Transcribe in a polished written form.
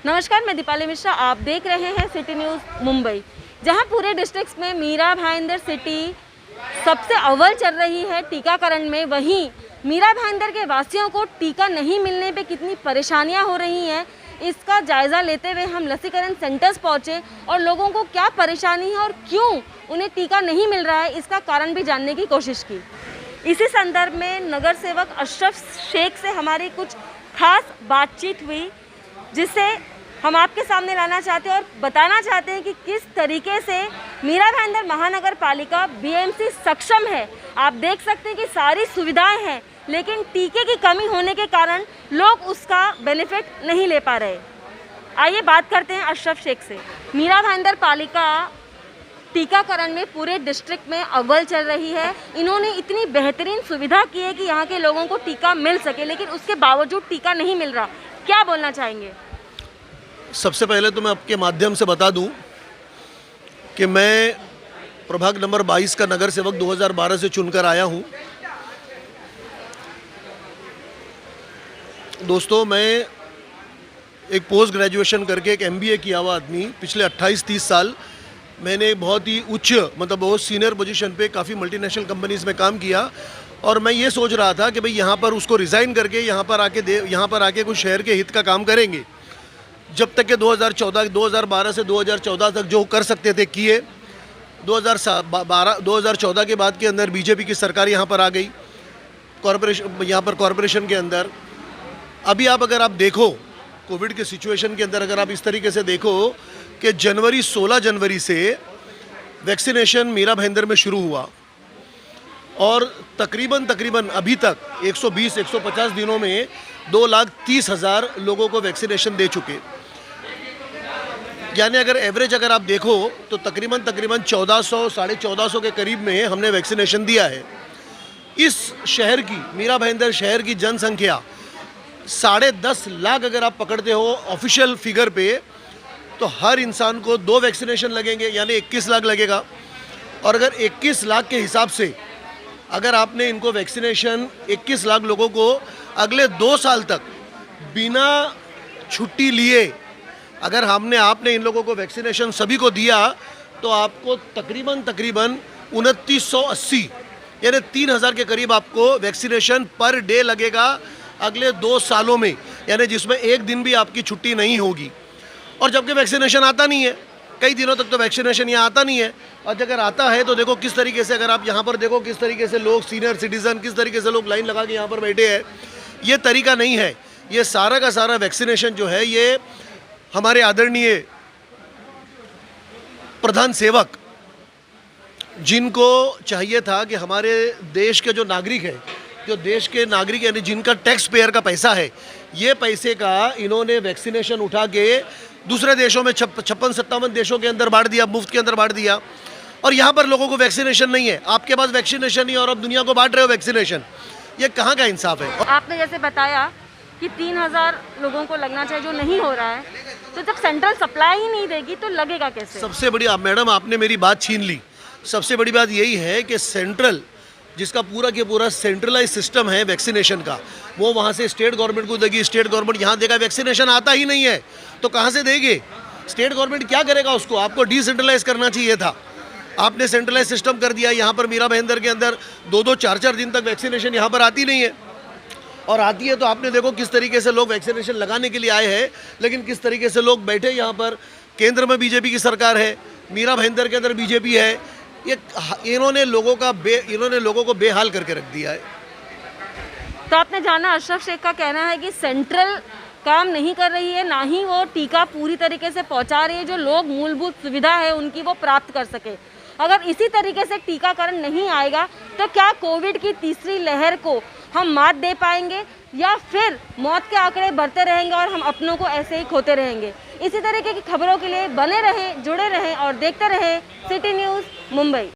नमस्कार, मैं दीपाली मिश्रा। आप देख रहे हैं सिटी न्यूज़ मुंबई। जहां पूरे डिस्ट्रिक्ट्स में मीरा भाईंदर सिटी सबसे अव्वल चल रही है टीकाकरण में, वहीं मीरा भाईंदर के वासियों को टीका नहीं मिलने पे कितनी परेशानियां हो रही हैं, इसका जायज़ा लेते हुए हम लसीकरण सेंटर्स पहुंचे और लोगों को क्या परेशानी है और क्यों उन्हें टीका नहीं मिल रहा है, इसका कारण भी जानने की कोशिश की। इसी संदर्भ में नगर सेवक अशरफ शेख से हमारी कुछ खास बातचीत हुई, जिसे हम आपके सामने लाना चाहते हैं और बताना चाहते हैं कि किस तरीके से मीरा भाईंदर महानगर पालिका बीएमसी सक्षम है। आप देख सकते हैं कि सारी सुविधाएं हैं, लेकिन टीके की कमी होने के कारण लोग उसका बेनिफिट नहीं ले पा रहे। आइए बात करते हैं अशरफ शेख से। मीरा भाईंदर पालिका टीकाकरण में पूरे डिस्ट्रिक्ट में अव्वल चल रही है। इन्होंने इतनी बेहतरीन सुविधा की है कि यहाँ के लोगों को टीका मिल सके, लेकिन उसके बावजूद टीका नहीं मिल रहा। क्या बोलना चाहेंगे? सबसे पहले तो मैं आपके माध्यम से बता दूं कि मैं प्रभाग नंबर 22 का नगर सेवक 2012 से चुनकर आया हूं। दोस्तों, मैं एक पोस्ट ग्रेजुएशन करके एक MBA किया हुआ आदमी, पिछले 28-30 साल मैंने बहुत ही उच्च बहुत सीनियर पोजीशन पे काफ़ी मल्टीनेशनल कंपनीज़ में काम किया। और मैं ये सोच रहा था कि भाई यहाँ पर उसको रिज़ाइन करके यहाँ पर आके कुछ शहर के हित का काम करेंगे। जब तक के 2012 से 2014 तक जो कर सकते थे किए। 2014 के बाद के अंदर बीजेपी की सरकार यहाँ पर आ गई, कॉरपोरेशन के अंदर। अभी अगर आप देखो कोविड के सिचुएशन के अंदर, अगर आप इस तरीके से देखो कि 16 जनवरी से वैक्सीनेशन मीरा भाईंदर में शुरू हुआ और तकरीबन अभी तक 120-150 दिनों में 2,30,000 लोगों को वैक्सीनेशन दे चुके। यानी अगर एवरेज आप देखो तो तकरीबन 1400 साढ़े 1400 के करीब में हमने वैक्सीनेशन दिया है। इस शहर की, मीरा भाईंदर शहर की जनसंख्या 10.5 लाख अगर आप पकड़ते हो ऑफिशियल फिगर पे, तो हर इंसान को 2 वैक्सीनेशन लगेंगे, यानी 21 लाख लगेगा। और अगर 21 लाख के हिसाब से अगर आपने इनको वैक्सीनेशन 21 लाख लोगों को अगले 2 साल तक बिना छुट्टी लिए अगर आपने इन लोगों को वैक्सीनेशन सभी को दिया, तो आपको तकरीबन 2980 यानी 3000 के करीब आपको वैक्सीनेशन पर डे लगेगा अगले 2 सालों में, यानी जिसमें एक दिन भी आपकी छुट्टी नहीं होगी। और जबकि वैक्सीनेशन आता नहीं है, कई दिनों तक तो वैक्सीनेशन यहाँ आता नहीं है। और अगर आता है तो देखो किस तरीके से, अगर आप यहाँ पर देखो किस तरीके से लोग, सीनियर सिटीज़न किस तरीके से लोग लाइन लगा के यहाँ पर बैठे हैं। ये तरीका नहीं है। ये सारा का सारा वैक्सीनेशन जो है, ये हमारे आदरणीय प्रधान सेवक, जिनको चाहिए था कि हमारे देश के जो नागरिक हैं, यानी जिनका टैक्स पेयर का पैसा है, ये पैसे का इन्होंने वैक्सीनेशन उठा के दूसरे देशों में 56-57 देशों के अंदर बांट दिया, मुफ्त के अंदर बांट दिया। और यहाँ पर लोगों को वैक्सीनेशन नहीं है। आपके पास वैक्सीनेशन नहीं है और अब दुनिया को बांट रहे हो वैक्सीनेशन। ये कहाँ का इंसाफ है? आपने जैसे बताया कि 3000 लोगों को लगना चाहिए, जो नहीं हो रहा है, तो जब सेंट्रल सप्लाई ही नहीं देगी तो लगेगा कैसे? सबसे बड़ी, मैडम आपने मेरी बात छीन ली। सबसे बड़ी बात यही है कि सेंट्रल, जिसका पूरा के पूरा सेंट्रलाइज सिस्टम है वैक्सीनेशन का, वो वहाँ से स्टेट गवर्नमेंट को देगी, स्टेट गवर्नमेंट यहाँ देगा। वैक्सीनेशन आता ही नहीं है तो कहाँ से देंगे? स्टेट गवर्नमेंट क्या करेगा उसको? आपको डिसेंट्रलाइज करना चाहिए था, आपने सेंट्रलाइज सिस्टम कर दिया। यहाँ पर मीरा भाईंदर के अंदर 2-2, 4-4 दिन तक वैक्सीनेशन यहाँ पर आती नहीं है, और आती है तो आपने देखो किस तरीके से लोग वैक्सीनेशन लगाने के लिए आए हैं, लेकिन किस तरीके से लोग बैठे। यहाँ पर केंद्र में बीजेपी की सरकार है, मीरा भाईंदर के अंदर बीजेपी है। इन्होंने लोगों को बेहाल करके रख दिया है। तो आपने जाना, अशरफ शेख का कहना है कि सेंट्रल काम नहीं कर रही है, ना ही वो टीका पूरी तरीके से पहुंचा रही है, जो लोग मूलभूत सुविधा है उनकी वो प्राप्त कर सके। अगर इसी तरीके से टीकाकरण नहीं आएगा तो क्या कोविड की तीसरी लहर को हम मात दे पाएंगे, या फिर मौत के आंकड़े बढ़ते रहेंगे और हम अपनों को ऐसे ही खोते रहेंगे? इसी तरीके की खबरों के लिए बने रहें, जुड़े रहें और देखते रहें सिटी न्यूज़ मुंबई।